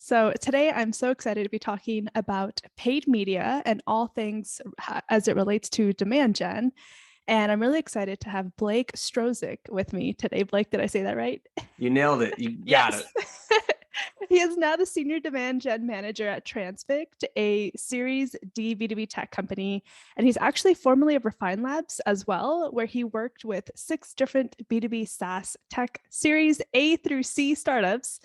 So today I'm so excited to be talking about paid media and all things as it relates to demand gen. And I'm really excited to have Blake Strozyk with me today. Blake, did I say that right? You nailed it. You got Yes. it. He is now the senior demand gen manager at Transfix, a Series D B2B tech company. And he's actually formerly of Refine Labs as well, where he worked with 6 different B2B SaaS tech Series A through C startups,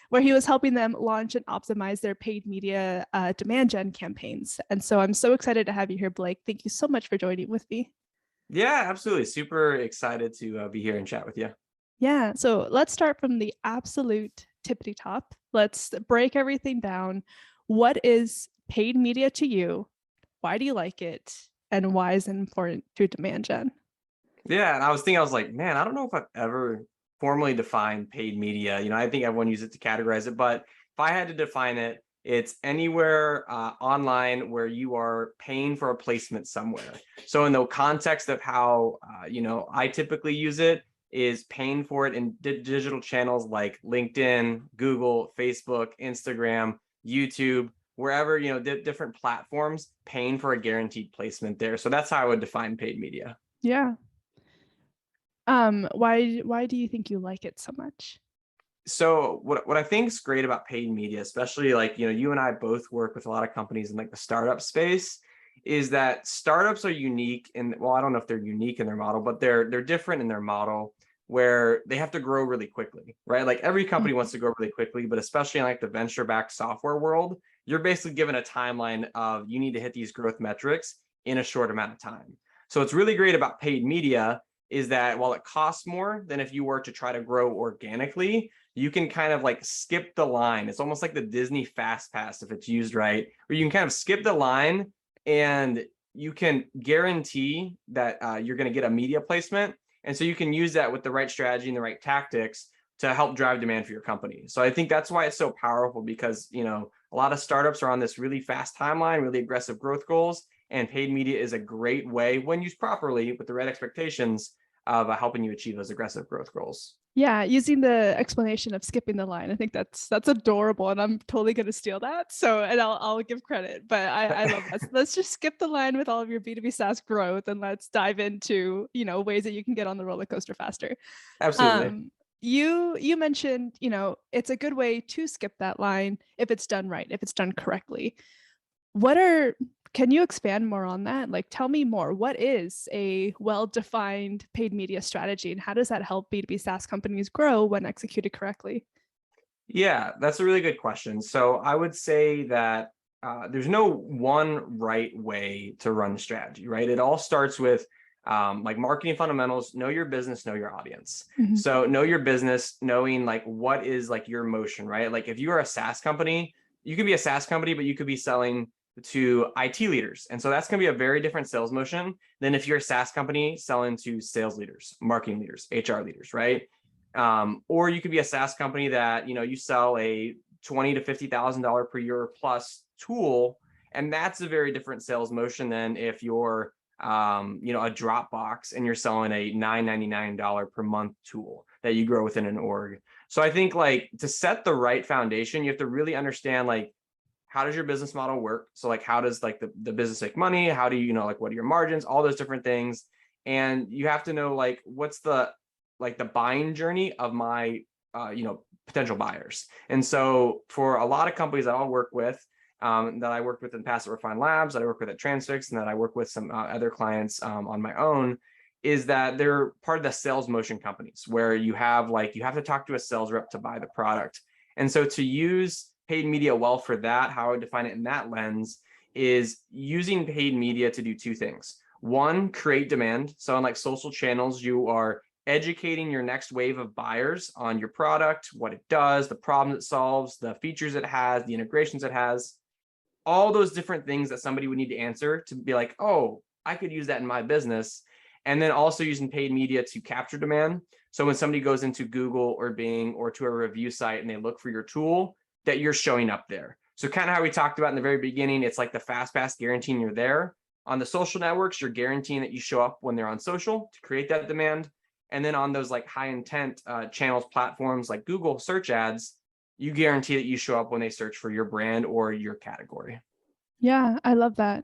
where he was helping them launch and optimize their paid media demand gen campaigns. And so I'm so excited to have you here, Blake. Thank you so much for joining with me. Yeah, absolutely. Super excited to be here and chat with you. Yeah, so let's start from the absolute tippity top. Let's break everything down. What is paid media to you? Why do you like it? And why is it important to demand gen? Yeah, and I was like, man, I don't know if I've ever formally defined paid media. I think everyone uses it to categorize it, but if I had to define it, it's anywhere online where you are paying for a placement somewhere. So in the context of how I typically use it is paying for it in digital channels like LinkedIn, Google, Facebook, Instagram, YouTube, wherever, different platforms, paying for a guaranteed placement there. So that's how I would define paid media. Yeah. Why do you think you like it so much? So what I think is great about paid media, especially like, you and I both work with a lot of companies in like the startup space, is that startups are unique. And well, I don't know if they're unique in their model, but they're different in their model where they have to grow really quickly, right? Like every company Mhm. wants to grow really quickly, but especially in like the venture-backed software world, you're basically given a timeline of you need to hit these growth metrics in a short amount of time. So what's really great about paid media is that while it costs more than if you were to try to grow organically, you can kind of like skip the line. It's almost like the Disney Fast Pass if it's used right, where you can kind of skip the line and you can guarantee that you're going to get a media placement. And so you can use that with the right strategy and the right tactics to help drive demand for your company. So I think that's why it's so powerful because, a lot of startups are on this really fast timeline, really aggressive growth goals, and paid media is a great way when used properly with the right expectations of helping you achieve those aggressive growth goals. Yeah, using the explanation of skipping the line. I think that's adorable, and I'm totally gonna steal that. So, and I'll give credit, but I love that. So let's just skip the line with all of your B2B SaaS growth, and let's dive into ways that you can get on the roller coaster faster. Absolutely. You mentioned it's a good way to skip that line if it's done right, if it's done correctly. What are Can you expand more on that? Like, tell me more. What is a well-defined paid media strategy, and how does that help B2B SaaS companies grow when executed correctly? Yeah, that's a really good question. So I would say that there's no one right way to run a strategy, right? It all starts with like marketing fundamentals, know your business, know your audience. Mhm. So know your business, knowing like what is like your motion, right? Like if you are a SaaS company, you could be a SaaS company, but you could be selling to IT leaders. And so that's going to be a very different sales motion than if you're a SaaS company selling to sales leaders, marketing leaders, HR leaders, right? Or you could be a SaaS company that you sell a $20,000 to $50,000 per year plus tool, and that's a very different sales motion than if you're a Dropbox and you're selling a $999 per month tool that you grow within an org. So I think like to set the right foundation, you have to really understand like how does your business model work? So like how does like the business make money? How do like what are your margins? All those different things. And you have to know like what's the buying journey of my potential buyers. And so for a lot of companies that I'll work with, that I worked with in the past at Refine Labs, that I work with at Transfix, and that I work with some other clients on my own, is that they're part of the sales motion companies where you have to talk to a sales rep to buy the product. And so to use paid media well for that, how I would define it in that lens is using paid media to do 2 things. One, create demand. So on like social channels, you are educating your next wave of buyers on your product, what it does, the problems it solves, the features it has, the integrations it has, all those different things that somebody would need to answer to be like, oh, I could use that in my business. And then also using paid media to capture demand. So when somebody goes into Google or Bing or to a review site and they look for your tool, that you're showing up there. So kind of how we talked about in the very beginning, it's like the fast pass guaranteeing you're there. On the social networks, you're guaranteeing that you show up when they're on social to create that demand. And then on those like high intent channels, platforms like Google search ads, you guarantee that you show up when they search for your brand or your category. Yeah, I love that.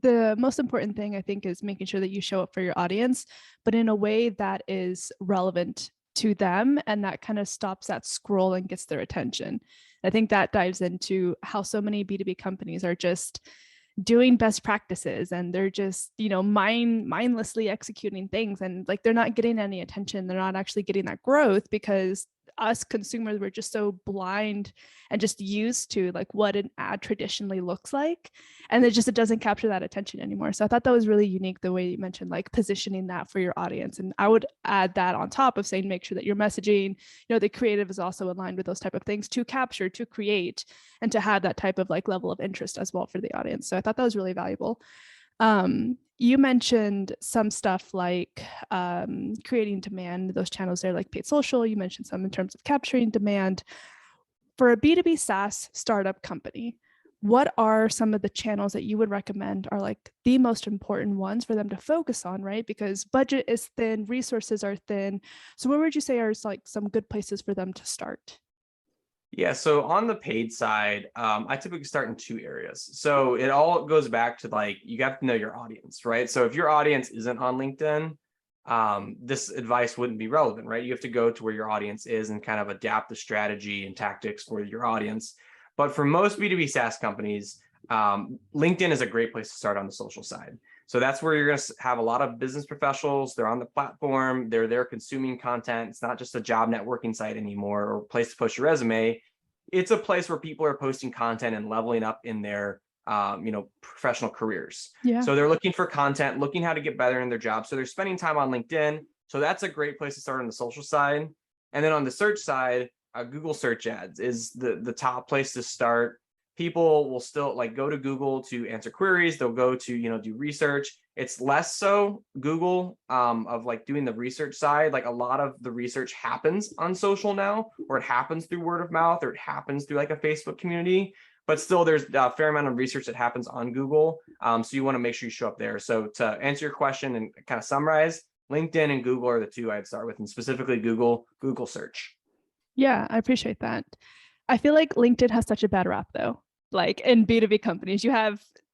The most important thing, I think, is making sure that you show up for your audience, but in a way that is relevant to them and that kind of stops that scroll and gets their attention. I think that dives into how so many B2B companies are just doing best practices and they're just, mindlessly executing things, and like they're not getting any attention. They're not actually getting that growth because us consumers were just so blind and just used to like what an ad traditionally looks like, and it doesn't capture that attention anymore. So I thought that was really unique, the way you mentioned like positioning that for your audience. And I would add that on top of saying make sure that your messaging, the creative is also aligned with those type of things to capture, to create, and to have that type of like level of interest as well for the audience. So I thought that was really valuable. You mentioned some stuff like creating demand, those channels there like paid social. You mentioned some in terms of capturing demand. For a B2B SaaS startup company, what are some of the channels that you would recommend are like the most important ones for them to focus on, right? Because budget is thin, resources are thin. So what would you say are like some good places for them to start? Yeah, so on the paid side, I typically start in two areas. So it all goes back to like, you have to know your audience, right? So if your audience isn't on LinkedIn, this advice wouldn't be relevant, right? You have to go to where your audience is and kind of adapt the strategy and tactics for your audience. But for most B2B SaaS companies, LinkedIn is a great place to start on the social side. So that's where you're going to have a lot of business professionals. They're on the platform. They're there consuming content. It's not just a job networking site anymore or a place to post your resume. It's a place where people are posting content and leveling up in their professional careers. Yeah. So they're looking for content, looking how to get better in their job. So they're spending time on LinkedIn. So that's a great place to start on the social side. And then on the search side, Google search ads is the top place to start. People will still like go to Google to answer queries. They'll go to, do research. It's less so Google of like doing the research side. Like a lot of the research happens on social now, or it happens through word of mouth, or it happens through like a Facebook community. But still, there's a fair amount of research that happens on Google. So you want to make sure you show up there. So to answer your question and kind of summarize, LinkedIn and Google are the two I'd start with, and specifically Google search. Yeah, I appreciate that. I feel like LinkedIn has such a bad rap though. Like in B2B companies,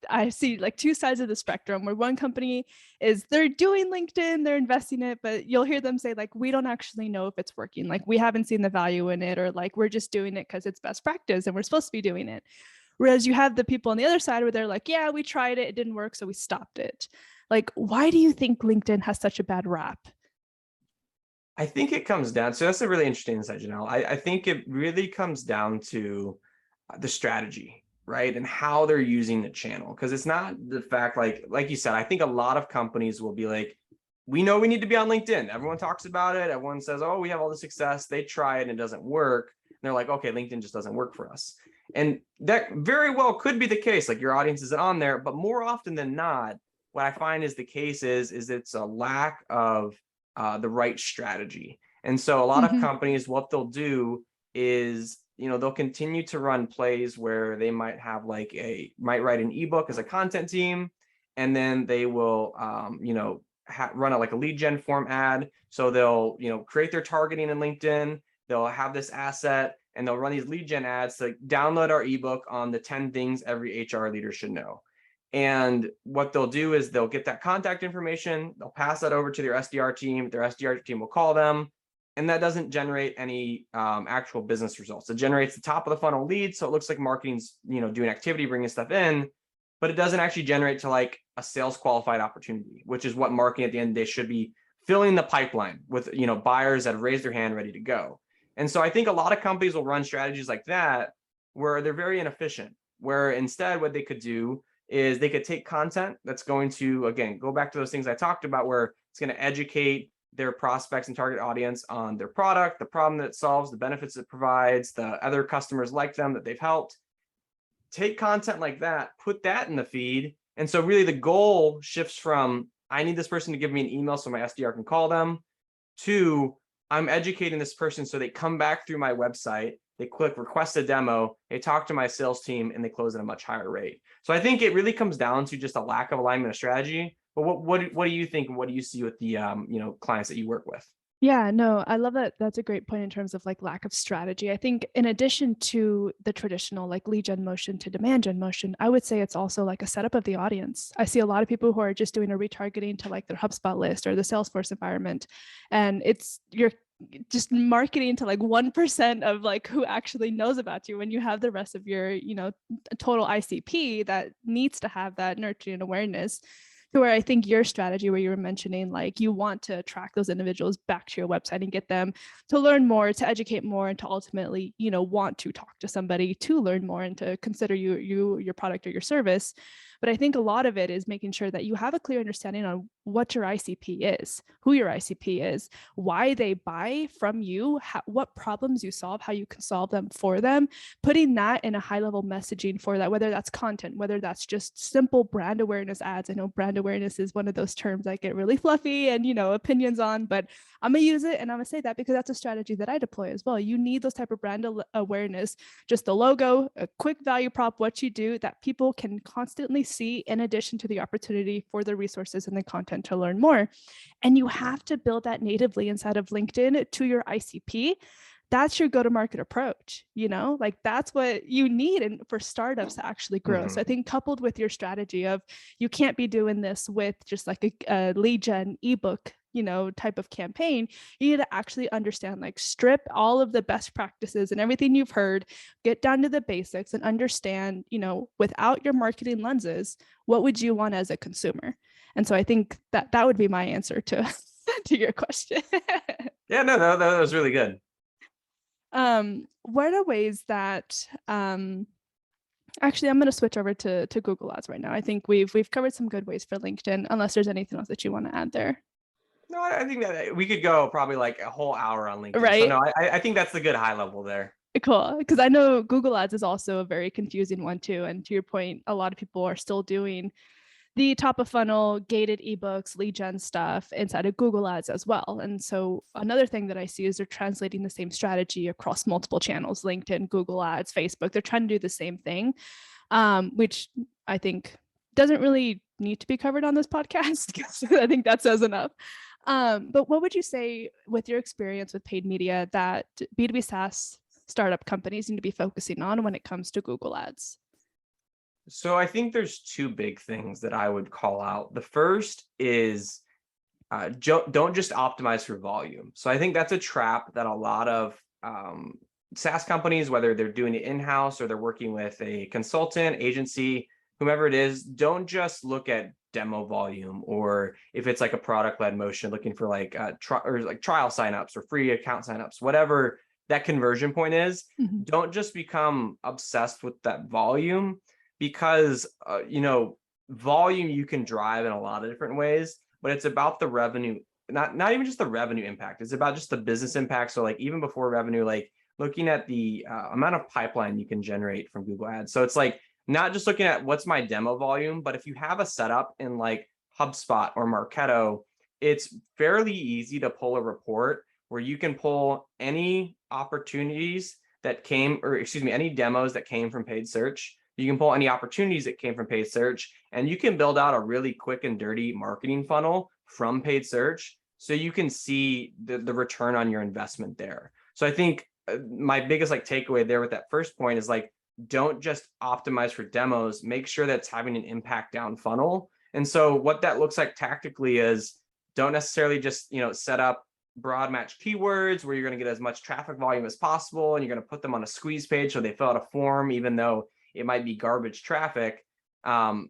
I see like two sides of the spectrum where one company they're doing LinkedIn, they're investing in it, but you'll hear them say like, we don't actually know if it's working. Like we haven't seen the value in it, or like we're just doing it because it's best practice and we're supposed to be doing it. Whereas you have the people on the other side where they're like, yeah, we tried it, it didn't work, so we stopped it. Like, why do you think LinkedIn has such a bad rap? I think it comes down, so that's a really interesting insight, Janelle. I think it really comes down to the strategy, right? And how they're using the channel. Because it's not the fact, like you said, I think a lot of companies will be like, we know we need to be on LinkedIn. Everyone talks about it. Everyone says, oh, we have all the success. They try it and it doesn't work. And they're like, okay, LinkedIn just doesn't work for us. And that very well could be the case. Like your audience isn't on there, but more often than not, what I find is the case is it's a lack of the right strategy. And so a lot of companies, what they'll do is, they'll continue to run plays where they might have might write an ebook as a content team, and then they will, run a lead gen form ad. So they'll, create their targeting in LinkedIn. They'll have this asset and they'll run these lead gen ads to download our ebook on the 10 things every HR leader should know. And what they'll do is they'll get that contact information, they'll pass that over to their SDR team, their SDR team will call them, and that doesn't generate any actual business results. It generates the top of the funnel leads, so it looks like marketing's doing activity, bringing stuff in, but it doesn't actually generate to like a sales qualified opportunity, which is what marketing at the end of the day should be, filling the pipeline with buyers that have raised their hand ready to go. And so I think a lot of companies will run strategies like that where they're very inefficient, where instead what they could do is they could take content that's going to, again, go back to those things I talked about, where it's going to educate their prospects and target audience on their product, the problem that it solves, the benefits it provides, the other customers like them that they've helped. Take content like that, put that in the feed. And so really the goal shifts from, I need this person to give me an email so my SDR can call them, to I'm educating this person so they come back through my website, they click request a demo, they talk to my sales team, and they close at a much higher rate. So I think it really comes down to just a lack of alignment of strategy. But what do you think, and what do you see with the clients that you work with? Yeah, no, I love that. That's a great point in terms of like lack of strategy. I think in addition to the traditional like lead gen motion to demand gen motion, I would say it's also like a setup of the audience. I see a lot of people who are just doing a retargeting to like their HubSpot list or the Salesforce environment. And you're just marketing to like 1% of like who actually knows about you when you have the rest of your, total ICP that needs to have that nurturing awareness, to where I think your strategy where you were mentioning like you want to attract those individuals back to your website and get them to learn more, to educate more, and to ultimately, want to talk to somebody to learn more and to consider your product or your service. But I think a lot of it is making sure that you have a clear understanding on what your ICP is, who your ICP is, why they buy from you, what problems you solve, how you can solve them for them, putting that in a high level messaging for that, whether that's content, whether that's just simple brand awareness ads. I know brand awareness is one of those terms I get really fluffy and, opinions on, but I'm going to use it and I'm going to say that because that's a strategy that I deploy as well. You need those type of brand awareness, just the logo, a quick value prop, what you do that people can constantly see in addition to the opportunity for the resources and the content to learn more. And you have to build that natively inside of LinkedIn to your ICP. That's your go-to-market approach, like that's what you need and for startups to actually grow. Mm-hmm. So I think coupled with your strategy of you can't be doing this with just like a lead gen ebook type of campaign. You need to actually understand, like strip all of the best practices and everything you've heard, get down to the basics and understand, without your marketing lenses, what would you want as a consumer? And so I think that would be my answer to to your question. Yeah, no, that was really good. What are ways that actually I'm going to switch over to Google Ads right now. I think we've covered some good ways for LinkedIn, unless there's anything else that you want to add there. No, I think that we could go probably like a whole hour on LinkedIn. So Right. no, I think that's the good high level there. Cool. Because I know Google Ads is also a very confusing one too. And to your point, a lot of people are still doing the top of funnel gated ebooks, lead gen stuff inside of Google Ads as well. And so another thing that I see is they're translating the same strategy across multiple channels, LinkedIn, Google Ads, Facebook. They're trying to do the same thing, which I think doesn't really need to be covered on this podcast because I think that says enough. But what would you say with your experience with paid media that B2B SaaS startup companies need to be focusing on when it comes to Google Ads? So I think there's two big things that I would call out. The first is don't just optimize for volume. So I think that's a trap that a lot of SaaS companies, whether they're doing it in-house or they're working with a consultant, agency, whomever it is, don't just look at demo volume, or if it's like a product-led motion, looking for like trial signups or free account signups, whatever that conversion point is. Mm-hmm. Don't just become obsessed with that volume, because volume you can drive in a lot of different ways, but it's about the revenue, not even just the revenue impact. It's about just the business impact. So like even before revenue, like looking at the amount of pipeline you can generate from Google Ads. So it's like not just looking at what's my demo volume, but if you have a setup in like HubSpot or Marketo, it's fairly easy to pull a report where you can pull any opportunities that came, or excuse me, any demos that came from paid search. You can pull any opportunities that came from paid search, and you can build out a really quick and dirty marketing funnel from paid search, so you can see the return on your investment there. So I think my biggest like takeaway there with that first point is like, don't just optimize for demos, make sure that's having an impact down funnel. And so what that looks like tactically is, don't necessarily just set up broad match keywords where you're going to get as much traffic volume as possible, and you're going to put them on a squeeze page so they fill out a form even though it might be garbage traffic. Don't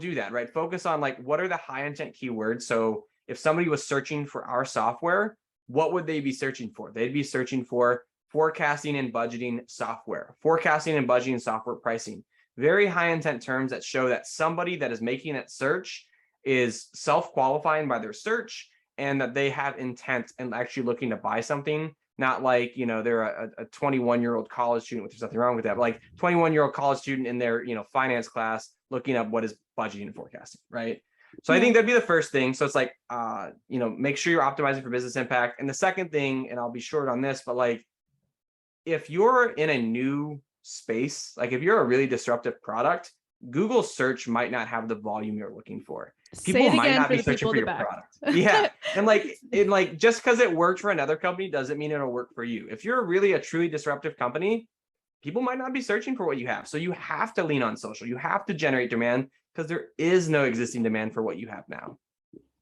do that, right? Focus on like, what are the high intent keywords? So if somebody was searching for our software, what would they be searching for? They'd be searching for forecasting and budgeting software, forecasting and budgeting software pricing. Very high intent terms that show that somebody that is making that search is self-qualifying by their search, and that they have intent and actually looking to buy something. Not like, they're a 21-year-old college student, which there's nothing wrong with that, but like 21-year-old college student in their, finance class looking up what is budgeting and forecasting, right? So I think that'd be the first thing. So it's like, make sure you're optimizing for business impact. And the second thing, and I'll be short on this, but like, if you're in a new space, like if you're a really disruptive product, Google search might not have the volume you're looking for. Say People it might again not for be the searching people for in the your back. product. Yeah. And like just because it worked for another company doesn't mean it'll work for you. If you're really a truly disruptive company, people might not be searching for what you have. So you have to lean on social. You have to generate demand because there is no existing demand for what you have now.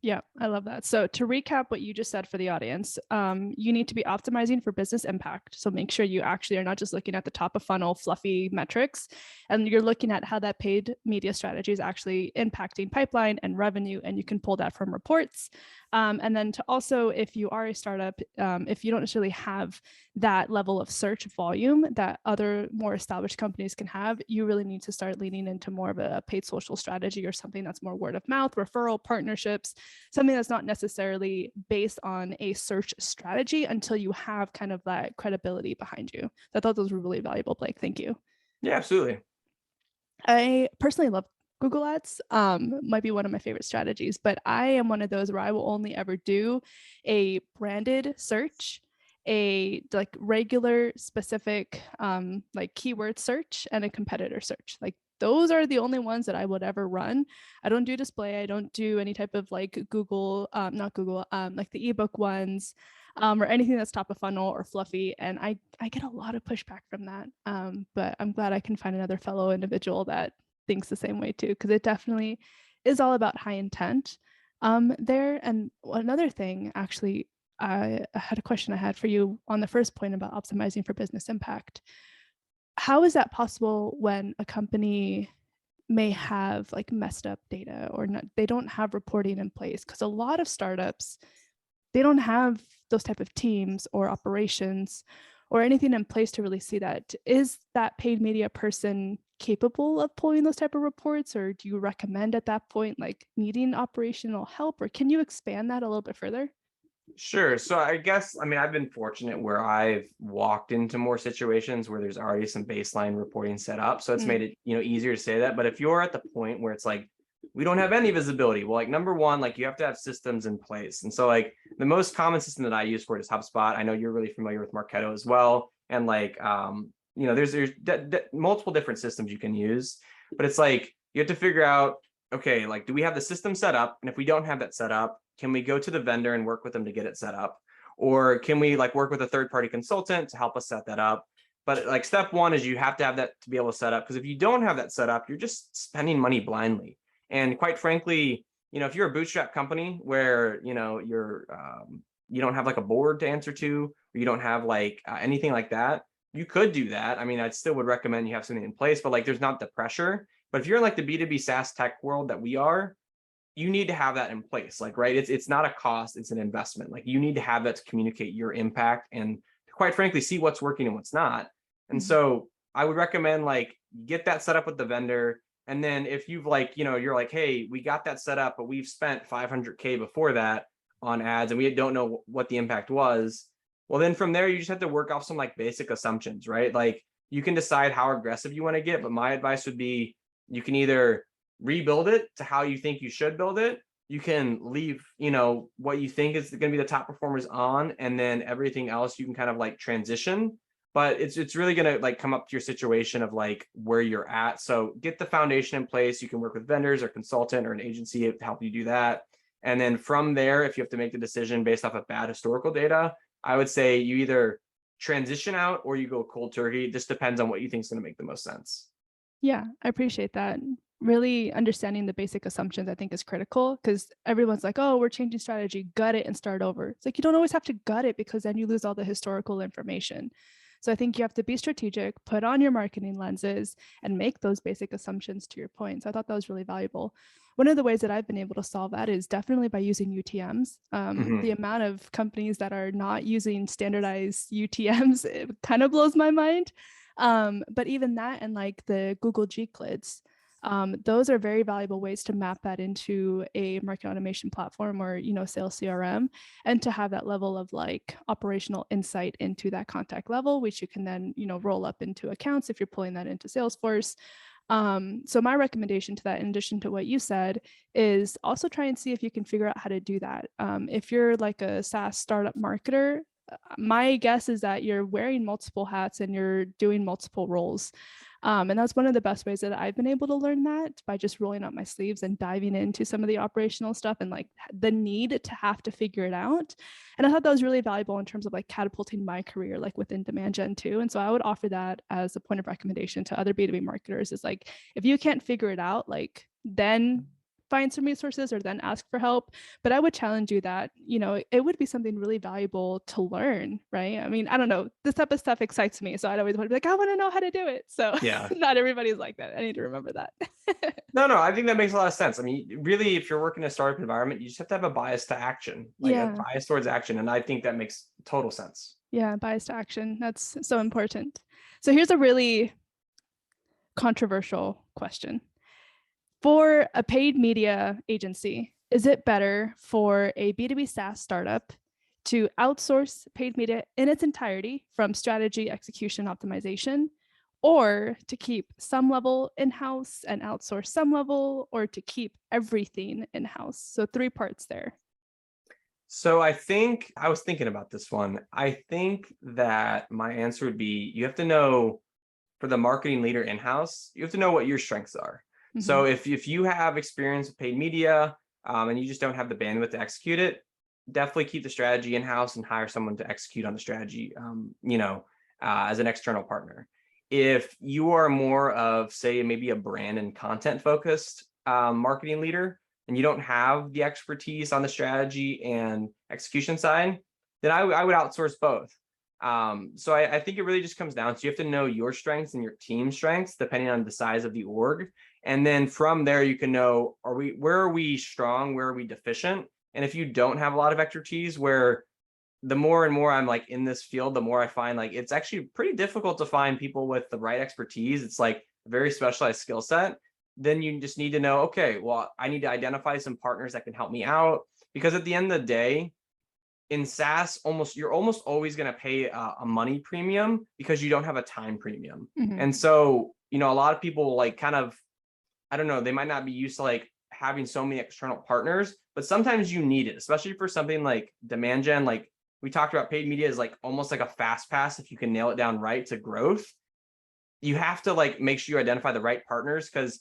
Yeah, I love that. So to recap what you just said for the audience, you need to be optimizing for business impact. So make sure you actually are not just looking at the top of funnel fluffy metrics, and you're looking at how that paid media strategy is actually impacting pipeline and revenue, and you can pull that from reports. And then to also, if you are a startup, if you don't necessarily have that level of search volume that other more established companies can have, you really need to start leaning into more of a paid social strategy or something that's more word of mouth, referral, partnerships, something that's not necessarily based on a search strategy until you have kind of that credibility behind you. So I thought those were really valuable, Blake. Thank you. Yeah, absolutely. I personally love Google Ads. Might be one of my favorite strategies, but I am one of those where I will only ever do a branded search, a like regular specific like keyword search, and a competitor search. Like those are the only ones that I would ever run. I don't do display. I don't do any type of like Google, not Google, like the ebook ones, or anything that's top of funnel or fluffy. And I get a lot of pushback from that. But I'm glad I can find another fellow individual that thinks the same way too, because it definitely is all about high intent there. And another thing, actually, I had a question I had for you on the first point about optimizing for business impact. How is that possible when a company may have like messed up data or not, they don't have reporting in place? Because a lot of startups, they don't have those type of teams or operations or anything in place to really see that. Is that paid media person capable of pulling those type of reports, or do you recommend at that point like needing operational help, or can you expand that a little bit further? Sure. So I guess, I mean, I've been fortunate where I've walked into more situations where there's already some baseline reporting set up. So it's made it, easier to say that. But if you're at the point where it's like, we don't have any visibility, well, like number one, like you have to have systems in place. And so like the most common system that I use for it is HubSpot. I know you're really familiar with Marketo as well. And like, there's multiple different systems you can use, but it's like, you have to figure out, okay, like, do we have the system set up? And if we don't have that set up, can we go to the vendor and work with them to get it set up? Or can we like work with a third-party consultant to help us set that up? But like step one is you have to have that to be able to set up, because if you don't have that set up, you're just spending money blindly. And quite frankly, if you're a bootstrap company where, you don't have like a board to answer to, or you don't have like anything like that, you could do that. I mean, I still would recommend you have something in place, but like there's not the pressure. But if you're in like the B2B SaaS tech world that we are, you need to have that in place. Like, right, it's not a cost, it's an investment. Like you need to have that to communicate your impact and quite frankly see what's working and what's not. And so I would recommend like get that set up with the vendor. And then if you've like, you're like, hey, we got that set up, but we've spent 500K before that on ads and we don't know what the impact was. Well, then from there, you just have to work off some like basic assumptions, right? Like you can decide how aggressive you want to get, but my advice would be you can either rebuild it to how you think you should build it. You can leave, what you think is going to be the top performers on, and then everything else you can kind of like transition. But it's really going to like come up to your situation of like where you're at. So get the foundation in place. You can work with vendors or consultant or an agency to help you do that. And then from there, if you have to make the decision based off of bad historical data, I would say you either transition out or you go cold turkey. This depends on what you think is going to make the most sense. Yeah, I appreciate that. Really understanding the basic assumptions, I think, is critical, because everyone's like, oh, we're changing strategy, gut it and start over. It's like, you don't always have to gut it, because then you lose all the historical information. So I think you have to be strategic, put on your marketing lenses, and make those basic assumptions to your point. So I thought that was really valuable. One of the ways that I've been able to solve that is definitely by using UTMs. The amount of companies that are not using standardized UTMs, it kind of blows my mind. But even that and like the Google G-Clids, those are very valuable ways to map that into a marketing automation platform or, sales CRM, and to have that level of like operational insight into that contact level, which you can then, roll up into accounts if you're pulling that into Salesforce. So my recommendation to that, in addition to what you said, is also try and see if you can figure out how to do that. If you're like a SaaS startup marketer, my guess is that you're wearing multiple hats and you're doing multiple roles. And that's one of the best ways that I've been able to learn that, by just rolling up my sleeves and diving into some of the operational stuff and like the need to have to figure it out. And I thought that was really valuable in terms of like catapulting my career, like within demand gen too. And so I would offer that as a point of recommendation to other B2B marketers, is like, if you can't figure it out, like then find some resources or then ask for help. But I would challenge you that, it would be something really valuable to learn, right? I mean, I don't know, this type of stuff excites me. So I'd always want to be like, I want to know how to do it. So Yeah. not everybody's like that. I need to remember that. No, I think that makes a lot of sense. I mean, really, if you're working in a startup environment, you just have to have a bias to action, like a bias towards action. And I think that makes total sense. Yeah, bias to action. That's so important. So here's a really controversial question. For a paid media agency, is it better for a B2B SaaS startup to outsource paid media in its entirety from strategy, execution, optimization, or to keep some level in-house and outsource some level, or to keep everything in-house? So 3 parts there. So I think I was thinking about this one. I think that my answer would be, you have to know, for the marketing leader in-house, you have to know what your strengths are. Mm-hmm. So if you have experience with paid media and you just don't have the bandwidth to execute it, definitely keep the strategy in-house and hire someone to execute on the strategy, as an external partner. If you are more of, say, maybe a brand and content focused marketing leader, and you don't have the expertise on the strategy and execution side, then I would outsource both. So I think it really just comes down to, you have to know your strengths and your team's strengths, depending on the size of the org. And then from there, you can know, where are we strong? Where are we deficient? And if you don't have a lot of expertise, where the more and more I'm like in this field, the more I find like it's actually pretty difficult to find people with the right expertise. It's like a very specialized skill set. Then you just need to know, okay, well, I need to identify some partners that can help me out. Because at the end of the day, in SaaS, you're almost always going to pay a money premium because you don't have a time premium. Mm-hmm. And so, a lot of people like kind of, I don't know, they might not be used to like having so many external partners, but sometimes you need it, especially for something like demand gen. Like we talked about, paid media is like almost like a fast pass if you can nail it down right to growth. You have to like make sure you identify the right partners, because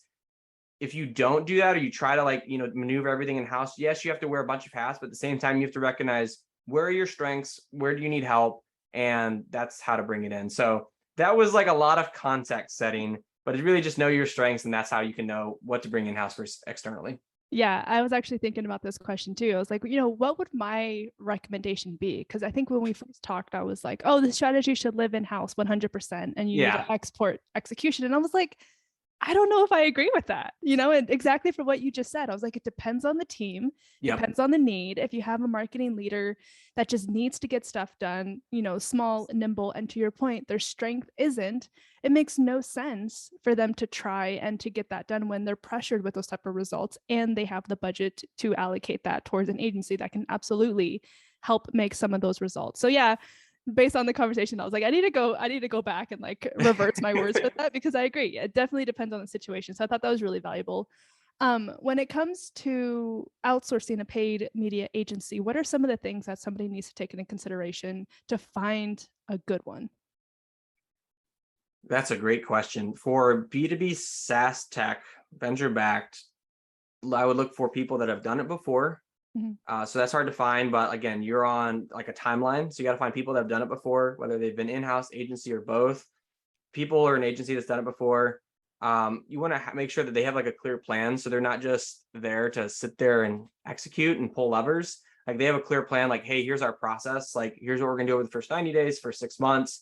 if you don't do that, or you try to like, maneuver everything in house, yes, you have to wear a bunch of hats, but at the same time, you have to recognize, where are your strengths? Where do you need help? And that's how to bring it in. So that was like a lot of context setting, but it's really just know your strengths, and that's how you can know what to bring in-house versus externally. Yeah, I was actually thinking about this question too. I was like, what would my recommendation be? Because I think when we first talked, I was like, oh, the strategy should live in-house 100%, and you need to export execution. And I was like, I don't know if I agree with that, and exactly for what you just said. I was like, it depends on the team, depends on the need. If you have a marketing leader that just needs to get stuff done, small, nimble, and to your point, their strength isn't, it makes no sense for them to try and to get that done when they're pressured with those type of results, and they have the budget to allocate that towards an agency that can absolutely help make some of those results. So yeah, based on the conversation, I was like, I need to go back and like reverse my words with that, because I agree. It definitely depends on the situation. So I thought that was really valuable. When it comes to outsourcing a paid media agency, what are some of the things that somebody needs to take into consideration to find a good one? That's a great question. For B2B SaaS tech, venture backed, I would look for people that have done it before. Mm-hmm. So that's hard to find, but again, you're on like a timeline. So you got to find people that have done it before, whether they've been in-house, agency, or both. People or an agency that's done it before. You want to make sure that they have like a clear plan. So they're not just there to sit there and execute and pull levers. Like they have a clear plan, like, hey, here's our process. Like, here's what we're going to do over the first 90 days, for 6 months,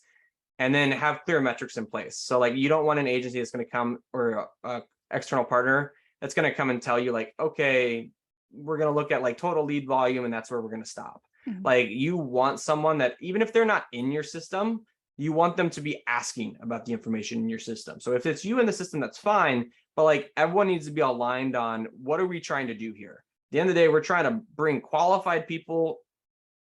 and then have clear metrics in place. So like, you don't want an agency that's going to come, or a external partner that's going to come and tell you like, okay, we're going to look at like total lead volume, and that's where we're going to stop. Mm-hmm. Like you want someone that, even if they're not in your system, you want them to be asking about the information in your system. So if it's you in the system, that's fine. But like, everyone needs to be aligned on, what are we trying to do here? At the end of the day, we're trying to bring qualified people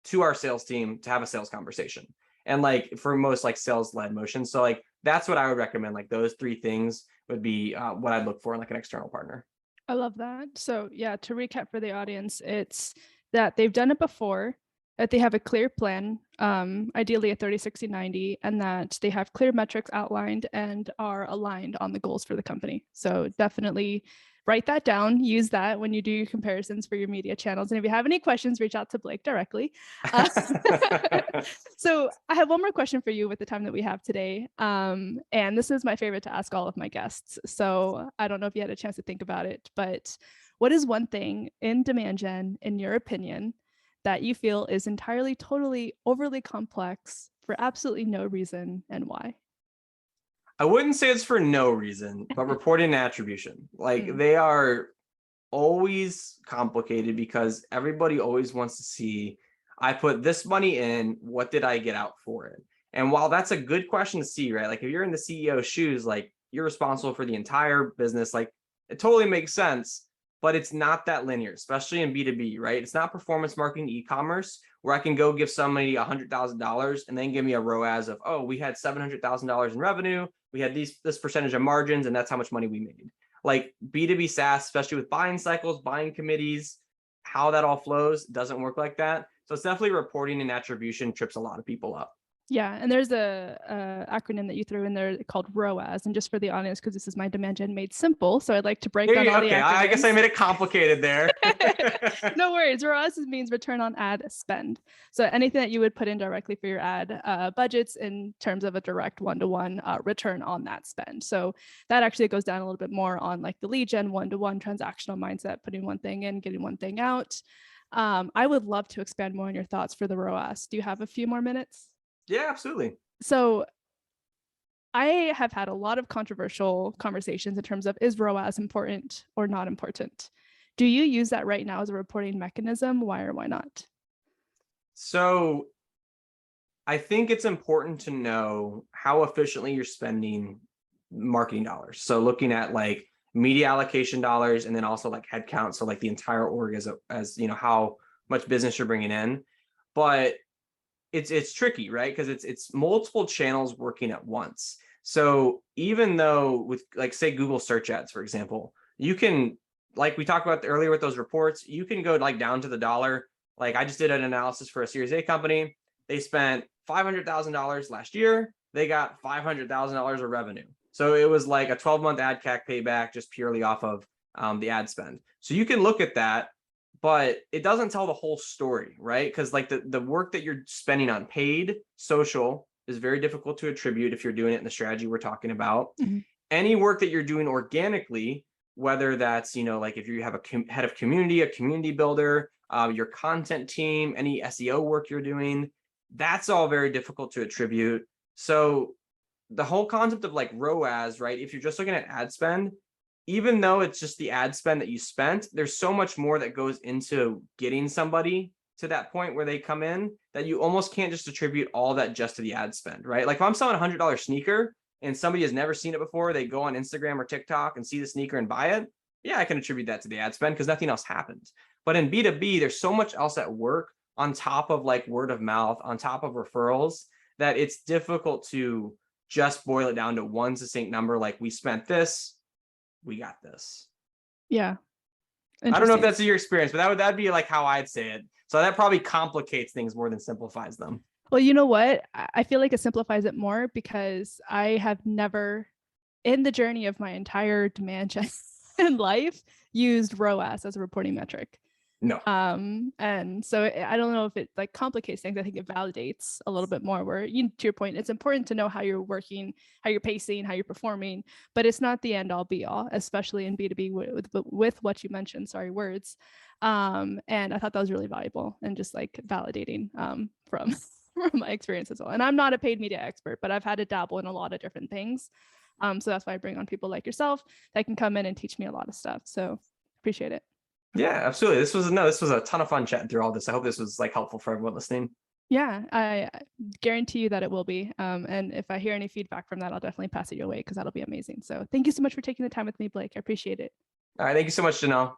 to our sales team to have a sales conversation. And like for most like sales led motions. So like, that's what I would recommend. Like those 3 things would be what I'd look for in like an external partner. I love that. So yeah, to recap for the audience, it's that they've done it before. that they have a clear plan, ideally a 30, 60, 90, and that they have clear metrics outlined and are aligned on the goals for the company. So definitely write that down, use that when you do your comparisons for your media channels. And if you have any questions, reach out to Blake directly. So I have one more question for you with the time that we have today. And this is my favorite to ask all of my guests. So I don't know if you had a chance to think about it, but what is one thing in demand gen, in your opinion, that you feel is entirely, totally overly complex for absolutely no reason, and why? I wouldn't say it's for no reason, but reporting and attribution, like they are always complicated because everybody always wants to see, I put this money in, what did I get out for it? And while that's a good question to see, right? Like if you're in the CEO's shoes, like you're responsible for the entire business, like it totally makes sense, but it's not that linear, especially in B2B, right? It's not performance marketing e-commerce where I can go give somebody $100,000 and then give me a ROAS of, oh, we had $700,000 in revenue. We had this percentage of margins, and that's how much money we made. Like B2B SaaS, especially with buying cycles, buying committees, how that all flows doesn't work like that. So it's definitely reporting and attribution trips a lot of people up. Yeah, and there's a acronym that you threw in there called ROAS. And just for the audience, because this is my demand gen made simple, so I'd like to break down all the acronyms. I guess I made it complicated there. No worries. ROAS means return on ad spend. So anything that you would put in directly for your ad budgets in terms of a direct one-to-one return on that spend. So that actually goes down a little bit more on like the lead gen one-to-one transactional mindset, putting one thing in, getting one thing out. I would love to expand more on your thoughts for the ROAS. Do you have a few more minutes? Yeah, absolutely. So I have had a lot of controversial conversations in terms of, is ROAS important or not important? Do you use that right now as a reporting mechanism? Why or why not? So I think it's important to know how efficiently you're spending marketing dollars. So looking at like media allocation dollars and then also like headcount. So like the entire org as you know, how much business you're bringing in. But it's tricky, right? Because it's multiple channels working at once. So even though with like say Google search ads, for example, you can, like we talked about earlier with those reports, you can go like down to the dollar. Like I just did an analysis for a Series A company. They spent $500,000 last year. They got $500,000 of revenue. So it was like a 12-month ad CAC payback just purely off of the ad spend. So you can look at that, but it doesn't tell the whole story, right? Because like the work that you're spending on paid social is very difficult to attribute if you're doing it in the strategy we're talking about. Mm-hmm. Any work that you're doing organically, whether that's, you know, like if you have a head of community, a community builder, your content team, any SEO work you're doing, that's all very difficult to attribute. So the whole concept of like ROAS, right? If you're just looking at ad spend, even though it's just the ad spend that you spent, there's so much more that goes into getting somebody to that point where they come in that you almost can't just attribute all that just to the ad spend, right? Like if I'm selling a $100 sneaker and somebody has never seen it before, they go on Instagram or TikTok and see the sneaker and buy it. Yeah, I can attribute that to the ad spend because nothing else happens. But in B2B, there's so much else at work on top of like word of mouth, on top of referrals, that it's difficult to just boil it down to one succinct number. Like we spent this, we got this. Yeah. I don't know if that's your experience, but that'd be like how I'd say it. So that probably complicates things more than simplifies them. Well, you know what? I feel like it simplifies it more because I have never, in the journey of my entire demand gen life, used ROAS as a reporting metric. No. And so I don't know if it like complicates things. I think it validates a little bit more where to your point, it's important to know how you're working, how you're pacing, how you're performing, but it's not the end all be all, especially in B2B with what you mentioned, words. And I thought that was really valuable and just like validating from my experience as well. And I'm not a paid media expert, but I've had to dabble in a lot of different things. So that's why I bring on people like yourself that can come in and teach me a lot of stuff. So appreciate it. Yeah, absolutely. This was a ton of fun chatting through all this. I hope this was like helpful for everyone listening. Yeah, I guarantee you that it will be. And if I hear any feedback from that, I'll definitely pass it your way because that'll be amazing. So thank you so much for taking the time with me, Blake. I appreciate it. All right. Thank you so much, Janelle.